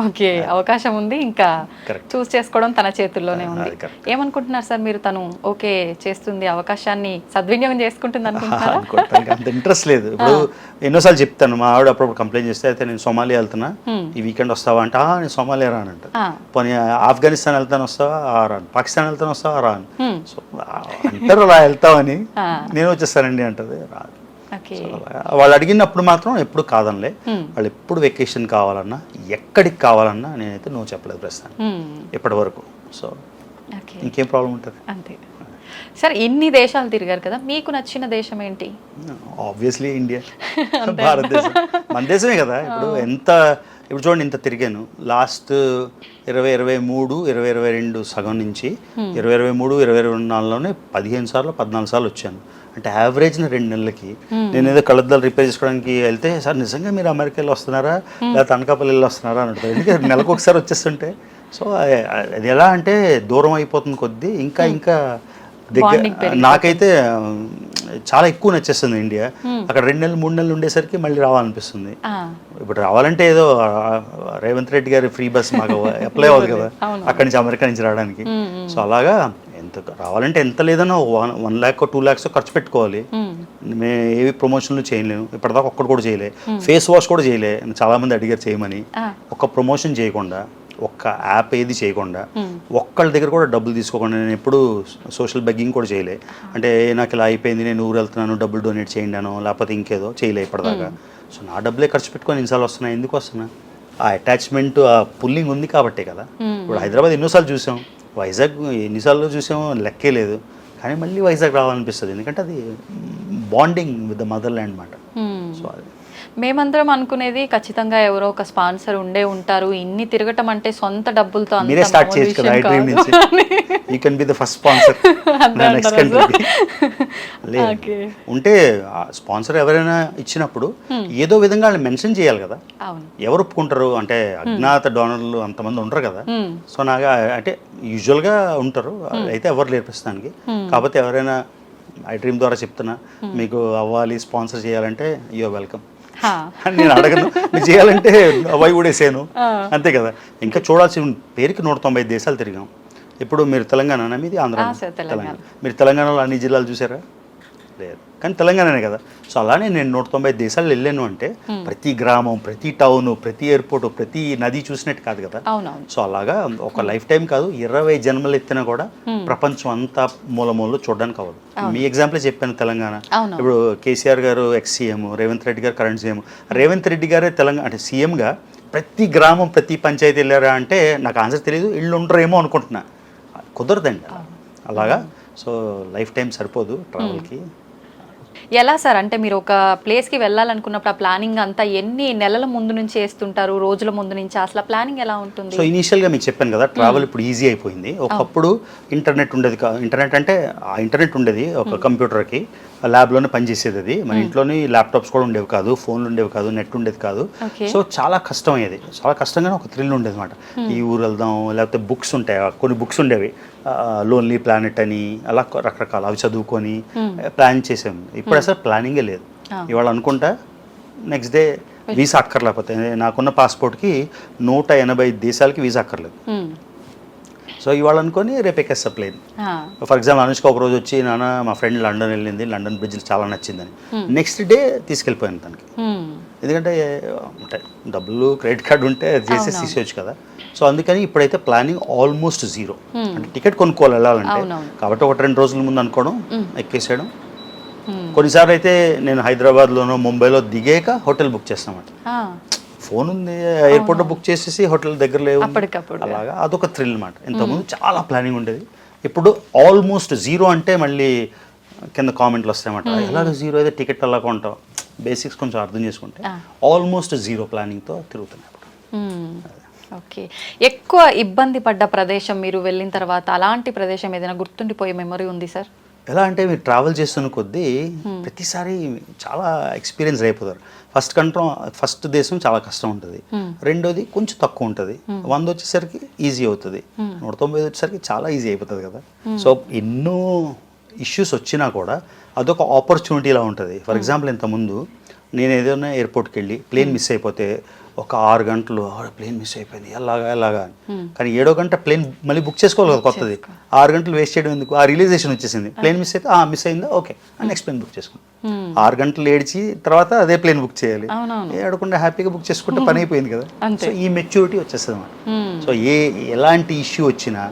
Okay, అవకాశం ఉంది, ఇంకా Correct. చూస్ చేసుకోవడం తన చేతుల్లోనే ఉంది. అది correct. ఏమనుకుంటున్నారు సార్ మీరు, తను ఓకే చేస్తుంది, అవకాశాన్ని సద్వినియోగం చేసుకుంటుంది అనుకుంటున్నారా? అనుకోవటానికి అంత ఇంట్రెస్ట్ లేదు. ఇప్పుడు ఎన్నోసార్లు చెప్తాను, మా ఆవిడ అప్పుడప్పుడు కంప్లైంట్ చేస్తే, అయితే నేను సోమాలియా వెళ్తున్నా ఈ వీకెండ్ వస్తావా అంటే, నేను సోమాలియా రాను అంట. పోనీ ఆఫ్ఘనిస్తాన్ వెళ్తాను వస్తావా, రాను. పాకిస్తాన్ వెళ్తాను వస్తావా, రాను. సో అంటారు అలా వెళ్తామని, నేను వచ్చేస్తానండి అంటది, రాదు. వాళ్ళు అడిగినప్పుడు మాత్రం ఎప్పుడు కాదనిలే. వాళ్ళు ఎప్పుడు వెకేషన్ కావాలన్నా, ఎక్కడికి కావాలన్నా నేనైతే నువ్వు చెప్పలేదు ప్రస్తుతానికి ఇప్పటి వరకు. సో ఇంకేం ప్రాబ్లం ఉంటుంది. అంతే సార్, ఇన్ని దేశాలు తిరిగారు కదా, మీకు నచ్చిన దేశం ఏంటి? ఆబ్వియస్లీ ఇండియా, భారతదేశం మన దేశమే కదా. ఇప్పుడు చూడండి, ఇంత తిరిగాను. లాస్ట్ 2023, 2022 సగం నుంచి 2023, 2024లోనే 15 సార్లు 14 సార్లు వచ్చాను. అంటే యావరేజ్న 2 నెలలకి నేను ఏదో కళ్ళద్దాలు రిపేర్ చేసుకోవడానికి వెళ్తే, సార్ నిజంగా మీరు అమెరికాలో వస్తున్నారా లేకపోతే అనకాపల్లి వస్తున్నారా అని అంటారు. ఎందుకంటే నెలకు ఒకసారి వచ్చేస్తుంటే. సో అది ఎలా అంటే దూరం అయిపోతుంది కొద్దీ ఇంకా దగ్గర. నాకైతే చాలా ఎక్కువ నచ్చేస్తుంది ఇండియా. అక్కడ 2 నెలలు 3 నెలలు ఉండేసరికి మళ్ళీ రావాలనిపిస్తుంది. ఇప్పుడు రావాలంటే ఏదో రేవంత్ రెడ్డి గారి ఫ్రీ బస్ మాకు అప్లై అవ్వదు కదా అక్కడి నుంచి, అమెరికా నుంచి రావడానికి. సో అలాగా ఎంత రావాలంటే ఎంత లేదన్నా 1 lakh 2 lakhs ఖర్చు పెట్టుకోవాలి. మేము ఏవి ప్రమోషన్లు చేయలేము, ఇప్పటిదాకా ఒక్కటి కూడా చేయలే. ఫేస్ వాష్ కూడా చేయలే, చాలా మంది అడిగారు చేయమని. ఒక్క ప్రమోషన్ చేయకుండా, ఒక్క యాప్ ఏది చేయకుండా, ఒక్కళ్ళ దగ్గర కూడా డబ్బులు తీసుకోకుండా, నేను ఎప్పుడు సోషల్ బెగ్గింగ్ కూడా చేయలే. అంటే నాకు ఇలా అయిపోయింది, నేను ఊరు వెళ్తున్నాను, డబ్బులు డొనేట్ చేయండి అనో లేకపోతే ఇంకేదో చేయలే ఇప్పటిదాకా. సో నా డబ్బులే ఖర్చు పెట్టుకొని ఇన్నిసార్లు వస్తున్నాయి. ఎందుకు వస్తున్నా? ఆ అటాచ్మెంట్, ఆ పుల్లింగ్ ఉంది కాబట్టే కదా. ఇప్పుడు హైదరాబాద్ ఎన్నోసార్లు చూసాం, వైజాగ్ ఎన్నిసార్లు చూసామో లెక్కే లేదు. కానీ మళ్ళీ వైజాగ్ రావాలనిపిస్తుంది, ఎందుకంటే అది bonding with the mother land అన్నమాట. సో అది మేమందరం అనుకునేది ఖచ్చితంగా ఎవరో ఒక స్పాన్సర్ ఉండే ఉంటారు. ఇన్ని తిరగటం అంటే సొంత డబ్బులతో మీరే స్టార్ట్ చేయొచ్చు కదా ఐ డ్రీమ్ నుంచి. You can be the first sponsor next country. లేదు ఉంటే స్పాన్సర్ ఎవరైనా ఇచ్చినప్పుడు ఏదో విధంగా వాళ్ళు మెన్షన్ చేయాలి కదా. ఎవరు ఒప్పుకుంటారు అంటే అజ్ఞాత డోనర్లు అంతమంది ఉంటారు కదా. సో నాకు అంటే యూజువల్గా ఉంటారు, అయితే ఎవరు లేరు ప్రస్తుతానికి. కాకపోతే ఎవరైనా ఐ డ్రీమ్ ద్వారా చెప్తున్నా, మీకు అవ్వాలి స్పాన్సర్ చేయాలంటే యూఆర్ వెల్కమ్. నేను అడగను, మీరు చేయాలంటే అవి కూడా వేసాను అంతే కదా. ఇంకా చూడాల్సి పేరుకి 190 దేశాలు తిరిగాం. ఇప్పుడు మీరు తెలంగాణ మీది, ఆంధ్ర, తెలంగాణ. మీరు తెలంగాణలో అన్ని జిల్లాలు చూసారా? లేదు, కానీ తెలంగాణనే కదా. సో అలానే నేను 190 దేశాలు వెళ్ళాను అంటే ప్రతి గ్రామం, ప్రతి టౌన్, ప్రతి ఎయిర్పోర్ట్, ప్రతి నది చూసినట్టు కాదు కదా. సో అలాగా ఒక లైఫ్ టైం కాదు, 20 జన్మలు ఎత్తినా కూడా ప్రపంచం అంతా మూలమూలలో చూడడానికి అవ్వదు. మీ ఎగ్జాంపుల్ చెప్పాను తెలంగాణ. ఇప్పుడు కేసీఆర్ గారు ఎక్స్ సీఎం, రేవంత్ రెడ్డి గారు కరెంట్ సీఎం. రేవంత్ రెడ్డి గారే తెలంగాణ అంటే సీఎంగా ప్రతి గ్రామం, ప్రతి పంచాయతీ వెళ్ళారా అంటే నాకు ఆన్సర్ తెలియదు, ఇళ్ళు ఉండరేమో అనుకుంటున్నా. కుదరదండి అలాగా. సో లైఫ్ టైం సరిపోదు ట్రావెల్కి. ఎలా సార్, అంటే మీరు ఒక ప్లేస్కి వెళ్ళాలనుకున్నప్పుడు ఆ ప్లానింగ్ అంతా ఎన్ని నెలల ముందు నుంచి చేస్తుంటారు, రోజుల ముందు నుంచి? అసలు ప్లానింగ్ ఎలా ఉంటుంది? సో ఇనీషియల్గా మీకు చెప్పాను కదా, ట్రావెల్ ఇప్పుడు ఈజీ అయిపోయింది. ఒకప్పుడు ఇంటర్నెట్ ఉండేది. ఇంటర్నెట్ అంటే ఆ ఇంటర్నెట్ ఉండేది ఒక కంప్యూటర్కి, ల్యాబ్లోనే పనిచేసేది. అది మన ఇంట్లోని ల్యాప్టాప్స్ కూడా ఉండేవి కాదు, ఫోన్లు ఉండేవి కాదు, నెట్ ఉండేది కాదు. సో చాలా కష్టం అయ్యేది. చాలా కష్టంగానే ఒక థ్రిల్ ఉండేది అనమాట. ఈ ఊరు వెళ్దాం, లేకపోతే బుక్స్ ఉంటాయి, కొన్ని బుక్స్ ఉండేవి, లోన్లీ ప్లానెట్ అని, అలా రకరకాల, అవి చదువుకొని ప్లాన్ చేసాము. ఇప్పుడు అసలు ప్లానింగే లేదు. ఇవాళ అనుకుంటా నెక్స్ట్ డే వీసా అక్కర్లేకపోతే, నాకున్న పాస్పోర్ట్కి 180 దేశాలకి వీసా అక్కర్లేదు. సో ఇవాళ అనుకొని రేపు ఎక్కేస్తా ప్లేన్. ఫర్ ఎగ్జాంపుల్ అనుష్క ఒక రోజు వచ్చి, నాన్న మా ఫ్రెండ్ లండన్ వెళ్ళింది, లండన్ బ్రిడ్జ్ చాలా నచ్చిందని, నెక్స్ట్ డే తీసుకెళ్ళిపోయాను తనకి. ఎందుకంటే ఉంటాయి డబ్బులు, క్రెడిట్ కార్డు ఉంటే చేసేసి తీసేయచ్చు కదా. సో అందుకని ఇప్పుడైతే ప్లానింగ్ ఆల్మోస్ట్ జీరో. అంటే టికెట్ కొనుక్కోవాలి వెళ్ళాలంటే, కాబట్టి 1-2 రోజుల ముందు అనుకోవడం, ఎక్కేసేయడం. కొన్నిసార్లు అయితే నేను హైదరాబాద్లోనో ముంబైలో దిగాక హోటల్ బుక్ చేస్తామంట. ఫోన్ ఉంది, ఎయిర్పోర్ట్లో బుక్ చేసేసి హోటల్ దగ్గర లేవు, అలాగా అదొక థ్రిల్ అనమాట. ఇంతకుముందు చాలా ప్లానింగ్ ఉండేది, ఇప్పుడు ఆల్మోస్ట్ జీరో. అంటే మళ్ళీ కింద కామెంట్లు వస్తాయన్నమాట, ఎలాగ జీరో అయితే టికెట్ అలా కొంటావు. బేసిక్స్ కొంచెం అర్థం చేసుకుంటే ఆల్మోస్ట్ జీరో ప్లానింగ్తో తిరుగుతున్నాయి. ఓకే, ఎక్కువ ఇబ్బంది పడ్డ ప్రదేశం మీరు వెళ్ళిన తర్వాత, అలాంటి ప్రదేశం ఏదైనా గుర్తుండిపోయే మెమరీ ఉంది సార్? ఎలా అంటే మీరు ట్రావెల్ చేస్తున్న కొద్దీ ప్రతిసారి చాలా ఎక్స్పీరియన్స్ అయిపోతారు. ఫస్ట్ దేశం చాలా కష్టం ఉంటుంది, రెండోది కొంచెం తక్కువ ఉంటుంది, 100 వచ్చేసరికి ఈజీ అవుతుంది, 190 వచ్చేసరికి చాలా ఈజీ అయిపోతుంది కదా. సో ఎన్నో ఇష్యూస్ వచ్చినా కూడా అదొక ఆపర్చునిటీలా ఉంటుంది. ఫర్ ఎగ్జాంపుల్ ఇంతకుముందు నేను ఏదైనా ఎయిర్పోర్ట్కి వెళ్ళి ప్లేన్ మిస్ అయిపోతే ఒక 6 గంటలు ప్లేన్ మిస్ అయిపోయింది ఎలాగా అని. కానీ 7వ గంట ప్లేన్ మళ్ళీ బుక్ చేసుకోవాలి కదా కొత్తది. 6 గంటలు వేస్ట్ చేయడం ఎందుకు, ఆ రియలైజేషన్ వచ్చేసింది. ప్లేన్ మిస్ అయితే మిస్ అయిందా ఓకే అని నెక్స్ట్ ప్లేన్ బుక్ చేసుకున్నాం. 6 గంటలు ఏడ్చి తర్వాత అదే ప్లేన్ బుక్ చేయాలి, ఏడకుండా హ్యాపీగా బుక్ చేసుకుంటే పని అయిపోయింది కదా. సో ఈ మెచ్యూరిటీ వచ్చేస్తుంది అన్నమాట. సో ఎలాంటి ఇష్యూ వచ్చినా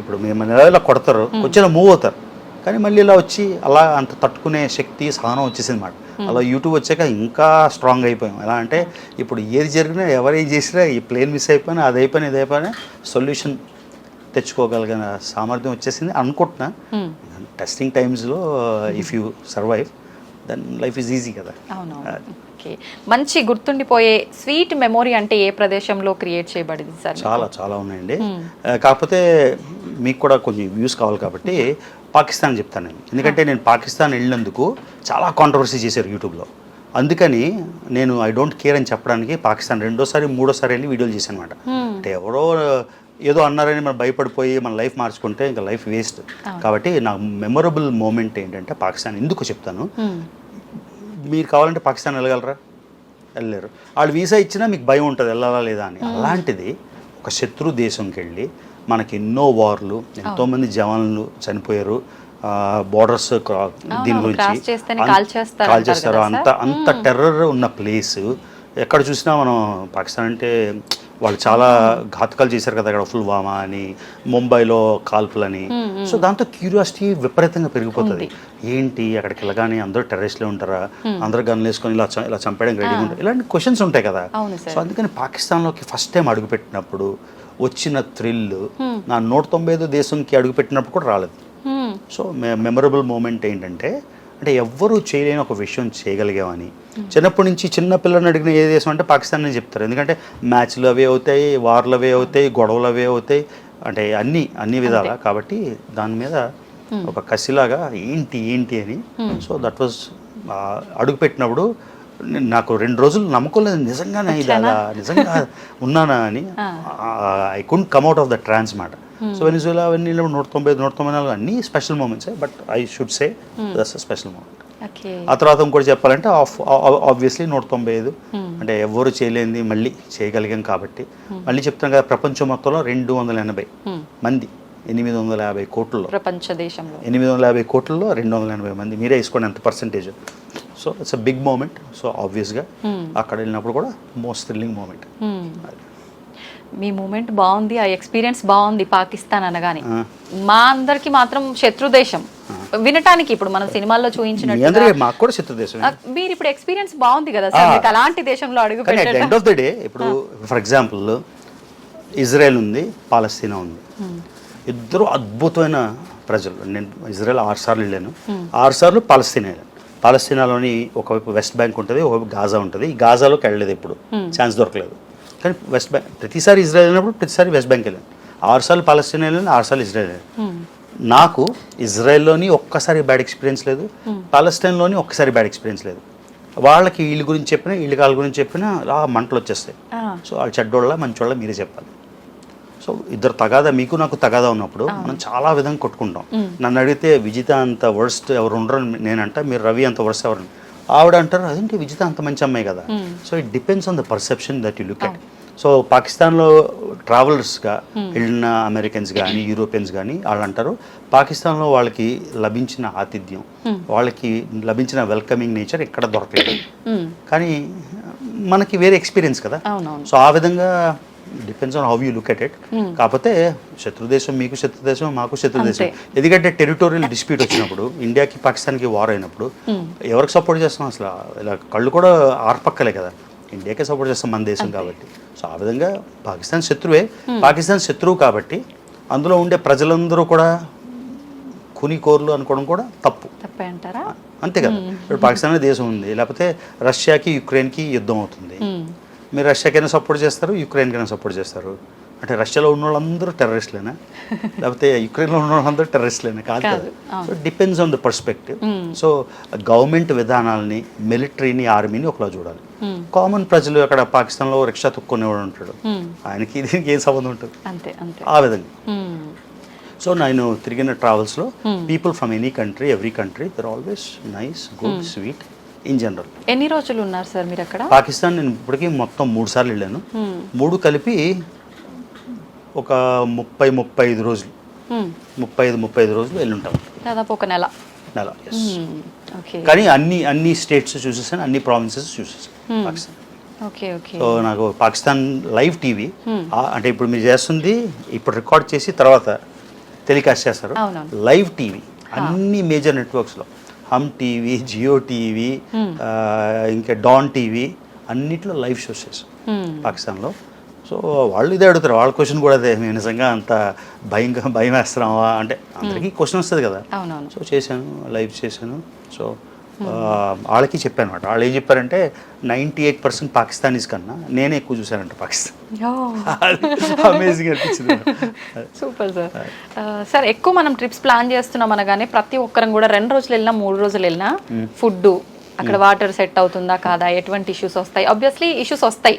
ఇప్పుడు మేము ఇలా కొడతారు, కొంచెం మూవ్ అవుతారు, కానీ మళ్ళీ ఇలా వచ్చి అలా అంత తట్టుకునే శక్తి సహనం వచ్చేసింది అన్నమాట. అలా యూట్యూబ్ వచ్చాక ఇంకా స్ట్రాంగ్ అయిపోయాం. ఎలా అంటే ఇప్పుడు ఏది జరిగినా ఎవరేం చేసినా ఈ ప్లేన్ మిస్ అయిపోయినా అది అయిపోయినా ఇది అయిపోయినా సొల్యూషన్ తెచ్చుకోగలిగిన సామర్థ్యం వచ్చేసింది అనుకుంటున్నా. టెస్టింగ్ టైమ్స్లో if you survive then life is easy కదా. ఓకే, మంచి గుర్తుండిపోయే స్వీట్ మెమొరీ అంటే ఏ ప్రదేశంలో క్రియేట్ చేయబడింది సార్? చాలా ఉన్నాయండి. కాకపోతే మీకు కూడా కొంచెం వ్యూస్ కావాలి కాబట్టి పాకిస్తాన్ చెప్తాను నేను. ఎందుకంటే నేను పాకిస్తాన్ వెళ్ళినందుకు చాలా కాంట్రవర్సీ చేశారు యూట్యూబ్లో. అందుకని నేను ఐ డోంట్ కేర్ అని చెప్పడానికి పాకిస్తాన్ 2వ సారి 3వ సారి వెళ్ళి వీడియోలు చేశాను అనమాట. అంటే ఎవరో ఏదో అన్నారని మనం భయపడిపోయి మన లైఫ్ మార్చుకుంటే ఇంకా లైఫ్ వేస్ట్. కాబట్టి నాకు మెమొరబుల్ మూమెంట్ ఏంటంటే పాకిస్తాన్ ఎందుకు చెప్తాను. మీరు కావాలంటే పాకిస్తాన్ వెళ్ళగలరా? వెళ్ళలేరు. వాళ్ళు వీసా ఇచ్చినా మీకు భయం ఉంటుంది వెళ్ళాలా లేదా అని. అలాంటిది ఒక శత్రు దేశంకి వెళ్ళి మనకి ఎన్నో వార్లు, ఎంతోమంది జవాన్లు చనిపోయారు, బోర్డర్స్ దీని గురించి కాల్ చేస్తారు, అంత టెర్రర్ ఉన్న ప్లేస్ ఎక్కడ చూసినా మనం పాకిస్తాన్ అంటే వాళ్ళు చాలా ఘాతకాలు చేశారు కదా, అక్కడ పుల్వామా అని, ముంబైలో కాల్పులని. సో దాంతో క్యూరియాసిటీ విపరీతంగా పెరిగిపోతుంది. ఏంటి అక్కడికి వెళ్ళగానే అందరూ టెర్రరిస్ట్లే ఉంటారా, అందరూ గన్లు వేసుకొని ఇలా చంపేయడానికి రెడీగా ఉంటారు, ఇలాంటి క్వశ్చన్స్ ఉంటాయి కదా. సో అందుకని పాకిస్తాన్లోకి ఫస్ట్ టైం అడుగుపెట్టినప్పుడు వచ్చిన థ్రిల్ నా 195 దేశంకి అడుగుపెట్టినప్పుడు కూడా రాలేదు. సో మెమరబుల్ మూమెంట్ ఏంటంటే అంటే ఎవ్వరూ చేయలేని ఒక విషయం చేయగలిగామని. చిన్నప్పటి నుంచి చిన్న పిల్లల్ని అడిగిన ఏ దేశం అంటే పాకిస్తాన్ అని చెప్తారు. ఎందుకంటే మ్యాచ్లు అవే అవుతాయి, వార్లు అవే అవుతాయి, గొడవలు అవే అవుతాయి, అంటే అన్ని విధాలా. కాబట్టి దాని మీద ఒక కసిలాగా ఏంటి అని. సో దట్ వాజ్ అడుగుపెట్టినప్పుడు నాకు 2 రోజులు నమ్మకం లేదు, నిజంగానే నిజంగా ఉన్నానా అని. I couldn't come out of the trance మాట. సో వెనిజులా అవన్నీ 194 అన్నీ special moments, but I should say that's a special moment. ఆ తర్వాత ఇంకోటి చెప్పాలంటే ఆబ్వియస్లీ 195 అంటే ఎవరు చేయలేనిది మళ్ళీ చేయగలిగాం కాబట్టి. మళ్ళీ చెప్తాను కదా, ప్రపంచం మొత్తంలో 280 మంది 850 కోట్లలో, ప్రపంచ దేశంలో 850 కోట్లలో 280 మంది. మీరే వేసుకోండి ఎంత percentage. So it's a big moment. So ఆబ్వియస్గా అక్కడ వెళ్ళినప్పుడు కూడా మోస్ట్ థ్రిల్లింగ్ మూమెంట్. మీ మూమెంట్ బాగుంది, ఆ ఎక్స్పీరియన్స్ బాగుంది పాకిస్తాన్ అనగానే. మా అందరికి మాత్రం శత్రు దేశం వినటానికి ఇప్పుడు మనం సినిమాల్లో చూపించినట్టు మాకు కూడా శత్రు దేశం. మీరు ఇప్పుడు ఎక్స్పీరియన్స్ బాగుంది కదా సార్, మీకు అలాంటి దేశంలో అడుగు పెట్టండి. ఎండ్ ఆఫ్ ద డే ఇప్పుడు ఫర్ ఎగ్జాంపుల్ ఇజ్రాయెల్ ఉంది, పాలస్తీనా ఉంది, ఇద్దరు అద్భుతమైన ప్రజలు. నేను ఇజ్రాయెల్ 6 సార్లు వెళ్ళాను, 6 సార్లు పాలస్తీనా వెళ్ళాను. పాలస్తీనాలోని ఒకవైపు వెస్ట్ బ్యాంక్ ఉంటుంది, ఒకవైపు గాజా ఉంటుంది. ఈ గాజాలోకి వెళ్ళలేదు, ఎప్పుడు ఛాన్స్ దొరకలేదు. కానీ వెస్ట్ బ్యాంక్ ప్రతిసారి ఇజ్రాయెల్ వెళ్ళినప్పుడు ప్రతిసారి వెస్ట్ బ్యాంక్ వెళ్ళాను. 6 సార్లు పాలస్తీనా వెళ్ళాను, 6 సార్లు ఇజ్రాయెల్ వెళ్ళాను. నాకు ఇజ్రాయెల్లోని ఒక్కసారి బ్యాడ్ ఎక్స్పీరియన్స్ లేదు, పాలస్తీన్లోని ఒక్కసారి బ్యాడ్ ఎక్స్పీరియన్స్ లేదు. వాళ్ళకి వీళ్ళ గురించి చెప్పినా వాళ్ళ గురించి చెప్పినా మంటలు వచ్చేస్తాయి. సో వాళ్ళు చెడ్డోళ్ళ మంచోళ్ళ మీరే చెప్పాలి. సో ఇద్దరు తగాదా, మీకు నాకు తగాదా ఉన్నప్పుడు మనం చాలా విధంగా కొట్టుకుంటాం. నన్ను అడిగితే విజిత అంత వర్స్ట్ ఎవరు ఉండరు నేనంట, మీరు రవి అంత వర్స్ట్ ఎవరు ఆవిడ అంటారు, అదేంటి విజిత అంత మంచి అమ్మాయి కదా. So it depends on the perception that you look at. So పాకిస్తాన్లో ట్రావెలర్స్గా వెళ్ళిన అమెరికన్స్ కానీ యూరోపియన్స్ కానీ వాళ్ళు అంటారు, పాకిస్తాన్లో వాళ్ళకి లభించిన ఆతిథ్యం, వాళ్ళకి లభించిన వెల్కమింగ్ నేచర్ ఎక్కడ దొరకలేదు. కానీ మనకి వేరే ఎక్స్పీరియన్స్ కదా. సో ఆ విధంగా depends on how you look at it. కాకపోతే శత్రుదేశం మీకు శత్రుదేశం, మాకు శత్రుదేశం. ఎందుకంటే టెరిటోరియల్ డిస్ప్యూట్ వచ్చినప్పుడు, ఇండియాకి పాకిస్తాన్కి వార్ అయినప్పుడు ఎవరికి సపోర్ట్ చేస్తాం అసలు? ఇలా కళ్ళు కూడా ఆర్పక్కలే కదా, ఇండియాకే సపోర్ట్ చేస్తాం మన దేశం కాబట్టి. సో ఆ విధంగా పాకిస్తాన్ శత్రువే. పాకిస్తాన్ శత్రువు కాబట్టి అందులో ఉండే ప్రజలందరూ కూడా కునికోర్లు అనుకోవడం కూడా తప్పే అంటారా? అంతే కదా. ఇప్పుడు పాకిస్తాన్ అనే దేశం ఉంది, లేకపోతే రష్యాకి యుక్రెయిన్కి యుద్ధం అవుతుంది, మీరు రష్యాకైనా సపోర్ట్ చేస్తారు, యుక్రెయిన్కైనా సపోర్ట్ చేస్తారు. అంటే రష్యాలో ఉన్న వాళ్ళందరూ టెర్రరిస్ట్లేనా, లేకపోతే యుక్రెయిన్లో ఉన్న వాళ్ళందరూ టెర్రరిస్ట్లేనా? కాదు కదా. So depends on the perspective. So government విధానాలని, మిలిటరీని, ఆర్మీని ఒకలా చూడాలి. కామన్ ప్రజలు అక్కడ పాకిస్తాన్లో రిక్షా తొక్కునేవాడు ఉంటాడు, ఆయనకి దీనికి ఏం సంబంధం ఉంటుంది? ఆ విధంగా. సో నేను తిరిగిన ట్రావెల్స్లో people from any country, every country, they're always nice, good, sweet, in general. ఎన్ని రోజులు ఉన్నారు సార్ మీరు అక్కడ? పాకిస్తాన్ నేను ఇప్పటికీ మొత్తం 3 సార్లు వెళ్ళాను. 3 కలిపి ఒక 30-35 రోజులు, 35 రోజులు వెళ్ళి ఉంటాం. దాదాపు ఒక నెల. yes. ఓకే. కానీ అన్ని స్టేట్స్ చూసేసాను, అన్ని ప్రావిన్సెస్ చూసేసాను పాకిస్తాన్. Okay okay. సో నాకు పాకిస్తాన్ లైవ్ టీవీ అంటే ఇప్పుడు మీరు చేస్తుంది ఇప్పుడు రికార్డ్ చేసి తర్వాత టెలికాస్ట్ చేస్తారు. లైవ్ టీవీ అన్ని మేజర్ నెట్వర్క్స్లో, హమ్ టీవీ, జియో టీవీ, ఇంకా డాన్ టీవీ అన్నిట్లో లైవ్ షోస్ చేసాం పాకిస్తాన్లో. సో వాళ్ళు ఇదే అడుగుతారు, వాళ్ళ క్వశ్చన్ కూడా అదే, మేము నిజంగా అంత భయం వేస్తున్నావా అంటే అందరికీ క్వశ్చన్ వస్తుంది కదా. సో చేశాను, లైవ్ చేశాను. సో వాళ్ళకి చెప్పాను అనమాట. వాళ్ళు ఏం చెప్పారంటే 98% పాకిస్తానీస్ కన్నా నేనే ఎక్కువ చూశానంట పాకిస్తాన్. అమేజింగ్ అనిపించింది. Super sir. సార్ ఎక్కువ మనం ట్రిప్స్ ప్లాన్ చేస్తున్నాం అనగానే ప్రతి ఒక్కరం కూడా 2 రోజులు వెళ్ళినా 3 రోజులు వెళ్ళినా ఫుడ్ అక్కడ వాటర్ సెట్ అవుతుందా కాదా, ఎటువంటి ఇష్యూస్ వస్తాయి? ఆబ్వియస్లీ ఇష్యూస్ వస్తాయి.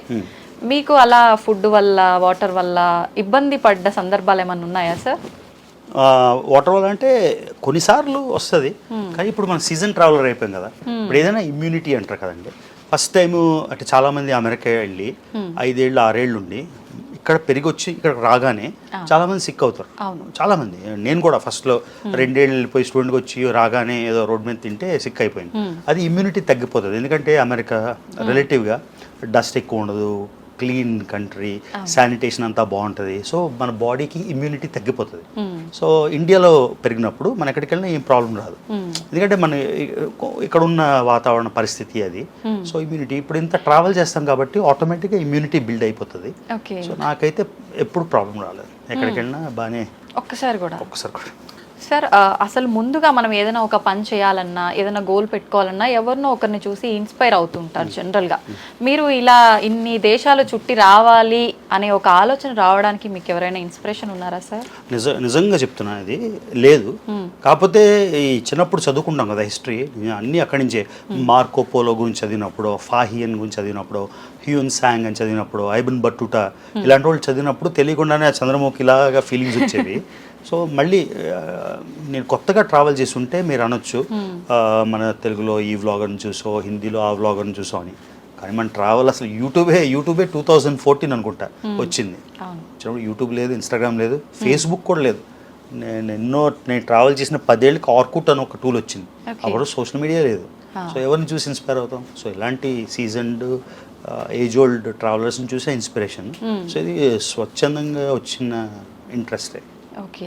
మీకు అలా ఫుడ్ వల్ల వాటర్ వల్ల ఇబ్బంది పడ్డ సందర్భాలు ఏమైనా ఉన్నాయా సార్? వాటర్ వల్ల అంటే కొన్నిసార్లు వస్తుంది, కానీ ఇప్పుడు మన సీజన్ ట్రావెలర్ అయిపోయాం కదా. ఇప్పుడు ఏదైనా ఇమ్యూనిటీ అంటారు కదండి. ఫస్ట్ టైము అంటే చాలామంది అమెరికా వెళ్ళి 5 ఏళ్ళు 6 ఏళ్ళు ఉండి ఇక్కడ పెరిగి వచ్చి ఇక్కడ రాగానే చాలామంది సిక్ అవుతారు. చాలామంది, నేను కూడా ఫస్ట్లో 2 ఏళ్ళు వెళ్ళిపోయి స్టూడెంట్కి వచ్చి రాగానే ఏదో రోడ్ మీద తింటే సిక్ అయిపోయింది. అది ఇమ్యూనిటీ తగ్గిపోతుంది, ఎందుకంటే అమెరికా రిలేటివ్గా డస్ట్ ఎక్కువ ఉండదు, క్లీన్ కంట్రీ, శానిటేషన్ అంతా బాగుంటుంది. సో మన బాడీకి ఇమ్యూనిటీ తగ్గిపోతుంది. సో ఇండియాలో పెరిగినప్పుడు మన ఎక్కడికి వెళ్ళినా ఏం ప్రాబ్లం రాదు, ఎందుకంటే మన ఇక్కడ ఉన్న వాతావరణ పరిస్థితి అది. సో ఇమ్యూనిటీ ఇప్పుడు ఇంత ట్రావెల్ చేస్తాం కాబట్టి ఆటోమేటిక్గా ఇమ్యూనిటీ బిల్డ్ అయిపోతుంది. సో నాకైతే ఎప్పుడు ప్రాబ్లం రాలేదు, ఎక్కడికి వెళ్ళినా బాగానే. ఒక్కసారి కూడా సార్ అసలు ముందుగా మనం ఏదైనా ఒక పని చేయాలన్నా, ఏదైనా గోల్ పెట్టుకోవాలన్నా ఎవరినో ఒకరిని చూసి ఇన్స్పైర్ అవుతుంటారు జనరల్గా. మీరు ఇలా ఇన్ని దేశాలు చుట్టి రావాలి అనే ఒక ఆలోచన రావడానికి మీకు ఎవరైనా ఇన్స్పిరేషన్ ఉన్నారా సార్? నిజంగా చెప్తున్నా, ఇది లేదు. కాకపోతే ఈ చిన్నప్పుడు చదువుకుంటాం కదా హిస్టరీ, అన్నీ అక్కడి నుంచే. మార్కో పోలో గురించి చదివినప్పుడు, ఫాహియన్ గురించి చదివినప్పుడు, హ్యూన్ సాంగ్ అని చదివినప్పుడు, ఐబన్ బట్టుటా ఇలాంటి వాళ్ళు చదివినప్పుడు తెలియకుండానే చంద్రముఖి ఇలాగా ఫీలింగ్స్ వచ్చేవి. సో మళ్ళీ నేను కొత్తగా ట్రావెల్ చేసి ఉంటే మీరు అనొచ్చు మన తెలుగులో ఈ వ్లాగర్ని చూసో, హిందీలో ఆ వ్లాగర్ని చూసో అని. కానీ మన ట్రావెల్ అసలు యూట్యూబే 2014 అనుకుంటా వచ్చింది. యూట్యూబ్ లేదు, ఇన్స్టాగ్రామ్ లేదు, ఫేస్బుక్ కూడా లేదు. నేను ట్రావెల్ చేసిన 10 ఏళ్ళకి ఆర్కుట్ అని ఒక టూల్ వచ్చింది, అప్పుడు సోషల్ మీడియా లేదు. సో ఎవరిని చూసి ఇన్స్పైర్ అవుతాం? సో ఇలాంటి సీజన్డ్ ఏజ్ ఓల్డ్ ట్రావెలర్స్ని చూసే ఇన్స్పిరేషన్. సో ఇది స్వచ్ఛందంగా వచ్చిన ఇంట్రెస్టే. ఓకే.